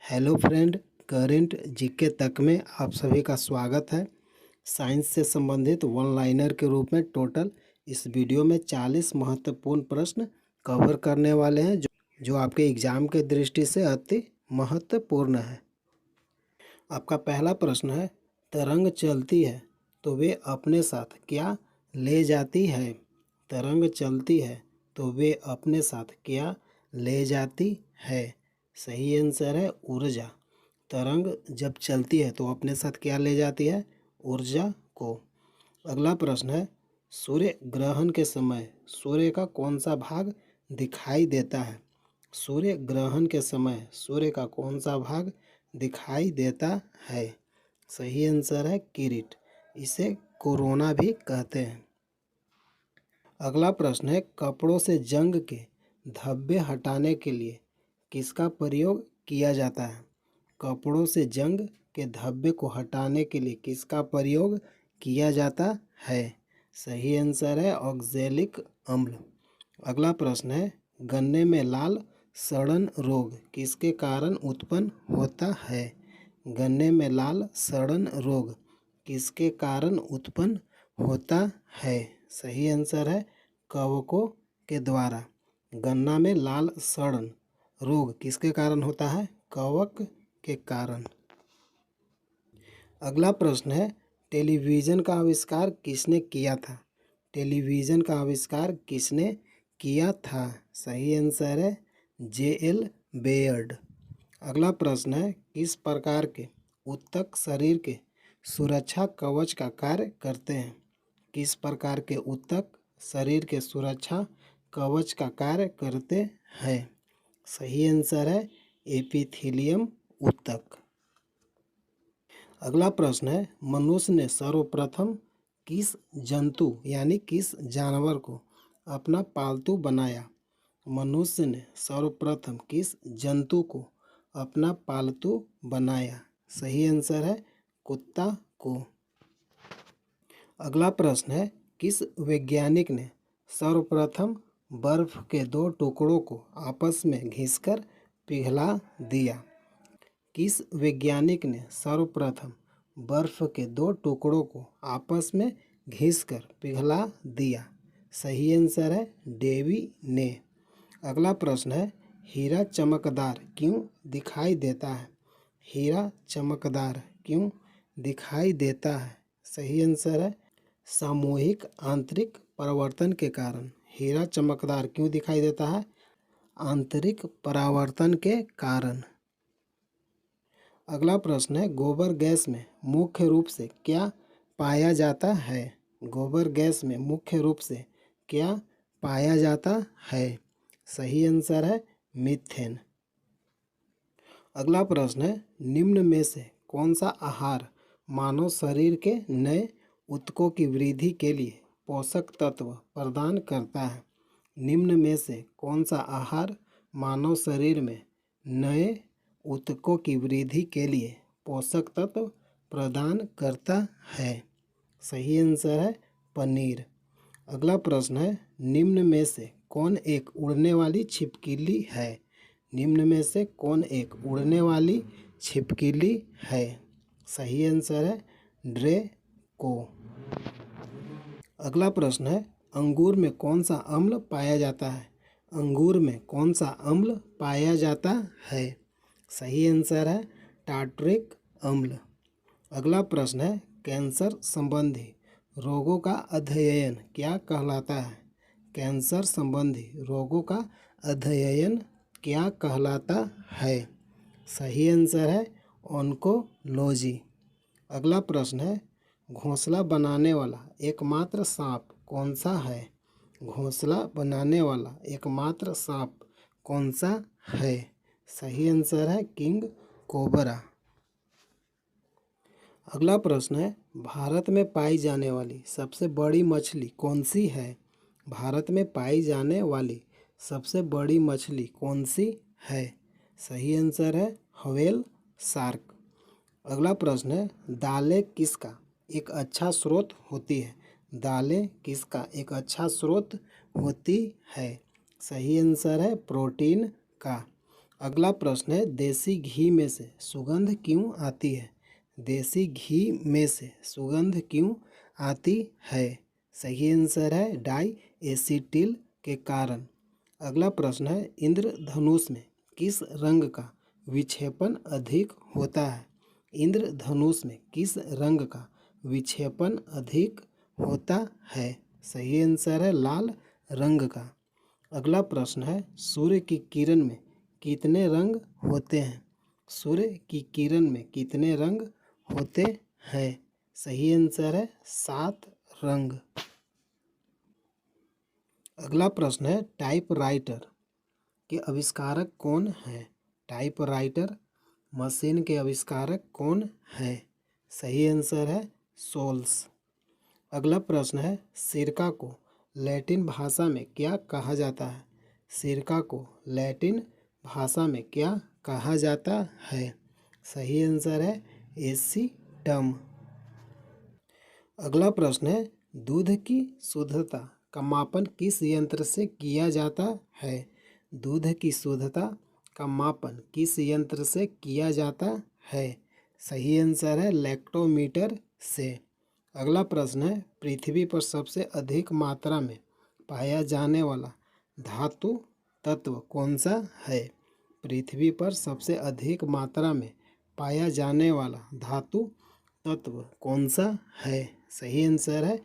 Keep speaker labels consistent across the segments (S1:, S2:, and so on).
S1: Hello friend, current GK तक में आप सभी का स्वागत है। साइंस से संबंधित वन लाइनर के रूप में टोटल इस वीडियो में 40 महत्वपूर्ण प्रश्न कवर करने वाले हैं जो आपके एग्जाम के दृष्टि से अति महत्वपूर्ण है। आपका पहला प्रश्न है, तरंग चलती है तो वे अपने साथ क्या ले जाती है? तरंग चलती है तो वे अपने साथ क्या ले जाती है? सही आंसर है ऊर्जा। तरंग जब चलती है तो अपने साथ क्या ले जाती है? ऊर्जा को। अगला प्रश्न है, सूर्य ग्रहण के समय सूर्य का कौन सा भाग दिखाई देता है? सूर्य ग्रहण के समय सूर्य का कौन सा भाग दिखाई देता है? सही आंसर है किरीट। इसे कोरोना भी कहते हैं। अगला प्रश्न है, कपड़ों से जंग के धब्बे हटाने के लिए किसका प्रयोग किया जाता है? कपड़ों से जंग के धब्बे को हटाने के लिए किसका प्रयोग किया जाता है? सही आंसर है ऑक्जेलिक अम्ल। अगला प्रश्न है, गन्ने में लाल सड़न रोग किसके कारण उत्पन्न होता है? गन्ने में लाल सड़न रोग किसके कारण उत्पन्न होता है? सही आंसर है कवकों के द्वारा। गन्ना में लाल सड़न रोग किसके कारण होता है? कवक के कारण। अगला प्रश्न है, टेलीविज़न का आविष्कार किसने किया था? टेलीविज़न का आविष्कार किसने किया था? सही आंसर है J.L. बेयर्ड। अगला प्रश्न है, किस प्रकार के ऊतक शरीर के सुरक्षा कवच का कार्य करते हैं? किस प्रकार के ऊतक शरीर के सुरक्षा कवच का कार्य करते हैं? सही आंसर है एपिथेलियम ऊतक। अगला प्रश्न है, मनुष्य ने सर्वप्रथम किस जंतु यानी किस जानवर को अपना पालतू बनाया? मनुष्य ने सर्वप्रथम किस जंतु को अपना पालतू बनाया? सही आंसर है कुत्ता को। अगला प्रश्न है, किस वैज्ञानिक ने सर्वप्रथम बर्फ के दो टुकड़ों को आपस में घिसकर पिघला दिया? किस वैज्ञानिक ने सर्वप्रथम बर्फ के दो टुकड़ों को आपस में घिसकर पिघला दिया? सही आंसर है डेवी ने। अगला प्रश्न है, हीरा चमकदार क्यों दिखाई देता है? हीरा चमकदार क्यों दिखाई देता है? सही आंसर है सामूहिक आंतरिक परावर्तन के कारण। हीरा चमकदार क्यों दिखाई देता है? आंतरिक परावर्तन के कारण। अगला प्रश्न है, गोबर गैस में मुख्य रूप से क्या पाया जाता है? गोबर गैस में मुख्य रूप से क्या पाया जाता है? सही आंसर है मीथेन। अगला प्रश्न है, निम्न में से कौन सा आहार मानव शरीर के नए ऊतकों की वृद्धि के लिए पोषक तत्व प्रदान करता है? निम्न में से कौन सा आहार मानव शरीर में नए ऊतकों की वृद्धि के लिए पोषक तत्व प्रदान करता है? सही आंसर है पनीर। अगला प्रश्न है, निम्न में से कौन एक उड़ने वाली छिपकली है? निम्न में से कौन एक उड़ने वाली छिपकली है? सही आंसर है ड्रेको। अगला प्रश्न है, अंगूर में कौन सा अम्ल पाया जाता है? अंगूर में कौन सा अम्ल पाया जाता है? सही आंसर है टार्टरिक अम्ल। अगला प्रश्न है, कैंसर संबंधी रोगों का अध्ययन क्या कहलाता है? कैंसर संबंधी रोगों का अध्ययन क्या कहलाता है? सही आंसर है ऑन्कोलॉजी। अगला प्रश्न है, घोंसला बनाने वाला एकमात्र सांप कौन सा है? घोंसला बनाने वाला एकमात्र सांप कौन सा है? सही आंसर है किंग कोबरा। अगला प्रश्न है, भारत में पाई जाने वाली सबसे बड़ी मछली कौन सी है? भारत में पाई जाने वाली सबसे बड़ी मछली कौन सी है? सही आंसर है व्हेल शार्क। अगला प्रश्न है, दालें किसका एक अच्छा स्रोत होती है? दालें किसका एक अच्छा स्रोत होती है? सही आंसर है प्रोटीन का। अगला प्रश्न है, देसी घी में से सुगंध क्यों आती है? देसी घी में से सुगंध क्यों आती है? सही आंसर है डाई एसिटिल के कारण। अगला प्रश्न है, इंद्रधनुष में किस रंग का विक्षेपण अधिक होता है? इंद्रधनुष में किस रंग का विक्षेपण अधिक होता है? सही आंसर है लाल रंग का। अगला प्रश्न है, सूर्य की किरण में कितने रंग होते हैं? सूर्य की किरण में कितने रंग होते हैं? सही आंसर है 7 रंग। अगला प्रश्न है, टाइपराइटर के आविष्कारक कौन है? टाइपराइटर मशीन के आविष्कारक कौन है? सही आंसर है सोल्स। अगला प्रश्न है, सिरका को लैटिन भाषा में क्या कहा जाता है? सिरका को लैटिन भाषा में क्या कहा जाता है? सही आंसर है एसीटम। अगला प्रश्न है, दूध की शुद्धता का मापन किस यंत्र से किया जाता है? दूध की शुद्धता का मापन किस यंत्र से किया जाता है? सही आंसर है लैक्टोमीटर से। अगला प्रश्न है, पृथ्वी पर सबसे अधिक मात्रा में पाया जाने वाला धातु तत्व कौन सा है? पृथ्वी पर सबसे अधिक मात्रा में पाया जाने वाला धातु तत्व कौन सा है? सही आंसर है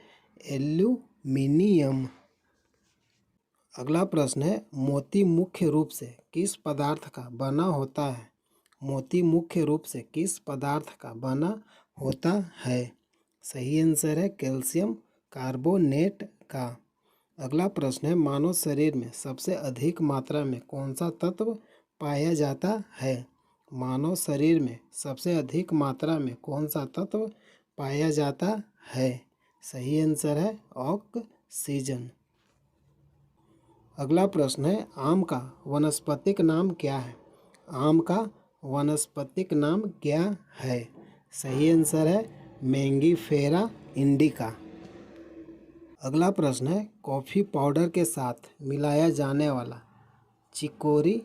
S1: एल्यूमिनियम। अगला प्रश्न है, मोती मुख्य रूप से किस पदार्थ का बना होता है? मोती मुख्य रूप से किस पदार्थ का बना होता है? सही आंसर है कैल्शियम कार्बोनेट का। अगला प्रश्न है, मानव शरीर में सबसे अधिक मात्रा में कौन सा तत्व पाया जाता है? मानव शरीर में सबसे अधिक मात्रा में कौन सा तत्व पाया जाता है? सही आंसर है ऑक्सीजन। अगला प्रश्न है, आम का वानस्पतिक नाम क्या है? आम का वानस्पतिक नाम क्या है? सही आंसर है मैंगीफेरा इंडिका। अगला प्रश्न है, कॉफ़ी पाउडर के साथ मिलाया जाने वाला चिकोरी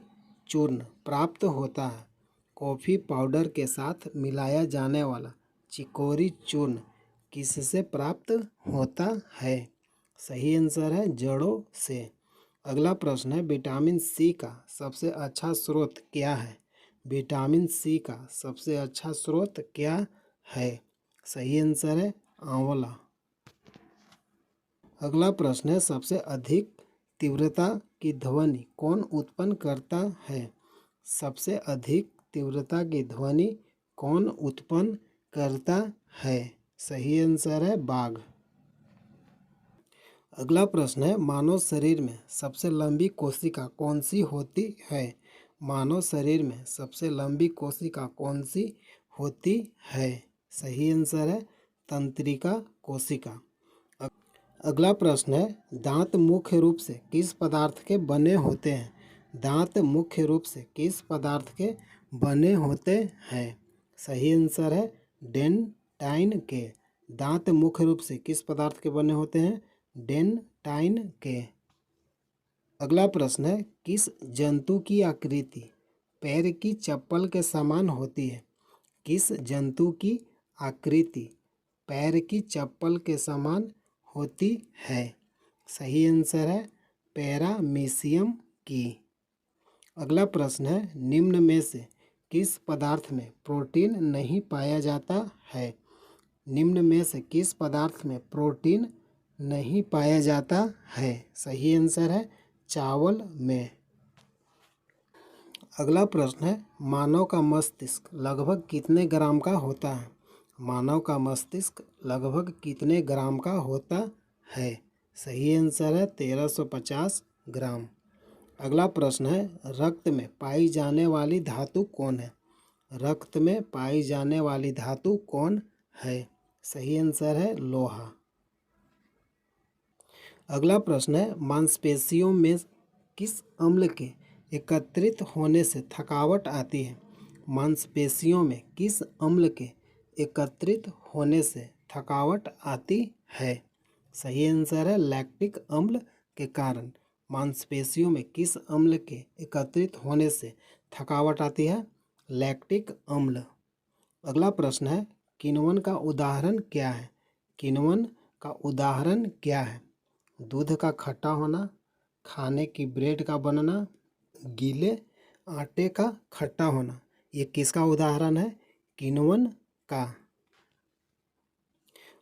S1: चूर्ण प्राप्त होता है? कॉफ़ी पाउडर के साथ मिलाया जाने वाला चिकोरी चूर्ण किससे प्राप्त होता है? सही आंसर है जड़ों से। अगला प्रश्न है, विटामिन सी का सबसे अच्छा स्रोत क्या है? विटामिन सी का सबसे अच्छा स्रोत क्या है? सही आंसर है आंवला। अगला प्रश्न है, सबसे अधिक तीव्रता की ध्वनि कौन उत्पन्न करता है? सबसे अधिक तीव्रता की ध्वनि कौन उत्पन्न करता है? सही आंसर है बाघ। अगला प्रश्न है, मानव शरीर में सबसे लंबी कोशिका कौन सी होती है? मानव शरीर में सबसे लंबी कोशिका कौन सी होती है? सही आंसर है तंत्रिका कोशिका। अगला प्रश्न है, दांत मुख्य रूप से किस पदार्थ के बने होते हैं? दांत मुख्य रूप से किस पदार्थ के बने होते हैं? सही आंसर है डेंटाइन के। दांत मुख्य रूप से किस पदार्थ के बने होते हैं? डेंटाइन के। अगला प्रश्न है, किस जंतु की आकृति पैर की चप्पल के समान होती है? किस जंतु की आकृति पैर की चप्पल के समान होती है? सही आंसर है पैरामीशियम की। अगला प्रश्न है, निम्न में से किस पदार्थ में प्रोटीन नहीं पाया जाता है? निम्न में से किस पदार्थ में प्रोटीन नहीं पाया जाता है? सही आंसर है चावल में। अगला प्रश्न है, मानव का मस्तिष्क लगभग कितने ग्राम का होता है? मानव का मस्तिष्क लगभग कितने ग्राम का होता है? सही आंसर है 1350 ग्राम। अगला प्रश्न है, रक्त में पाई जाने वाली धातु कौन है? रक्त में पाई जाने वाली धातु कौन है? सही आंसर है लोहा। अगला प्रश्न है, मांसपेशियों में किस अम्ल के एकत्रित होने से थकावट आती है? मांसपेशियों में किस अम्ल के एकत्रित होने से थकावट आती है? सही आंसर है लैक्टिक अम्ल के कारण। मांसपेशियों में किस अम्ल के एकत्रित होने से थकावट आती है? लैक्टिक अम्ल। अगला प्रश्न है, किण्वन का उदाहरण क्या है? किण्वन का उदाहरण क्या है? दूध का खट्टा होना, खाने की ब्रेड का बनना, गीले आटे का खट्टा होना। ये किसका उदाहरण है? किण्वन का।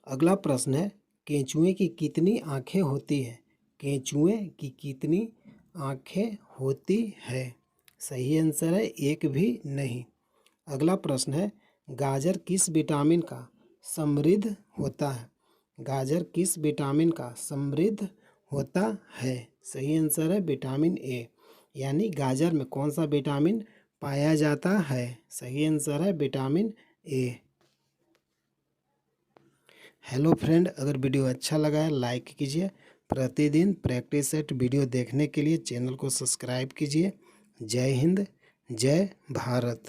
S1: अगला प्रश्न है, केंचुए की कितनी आंखें होती है? केंचुए की कितनी आंखें होती है? सही आंसर है एक भी नहीं। अगला प्रश्न है, गाजर किस विटामिन का समृद्ध होता है? गाजर किस विटामिन का समृद्ध होता है? सही आंसर है विटामिन ए। यानी गाजर में कौन सा विटामिन पाया जाता है? सही आंसर है विटामिन ए। हेलो फ्रेंड, अगर वीडियो अच्छा लगा है लाइक कीजिए। प्रतिदिन प्रैक्टिस सेट वीडियो देखने के लिए चैनल को सब्सक्राइब कीजिए। जय हिंद, जय भारत।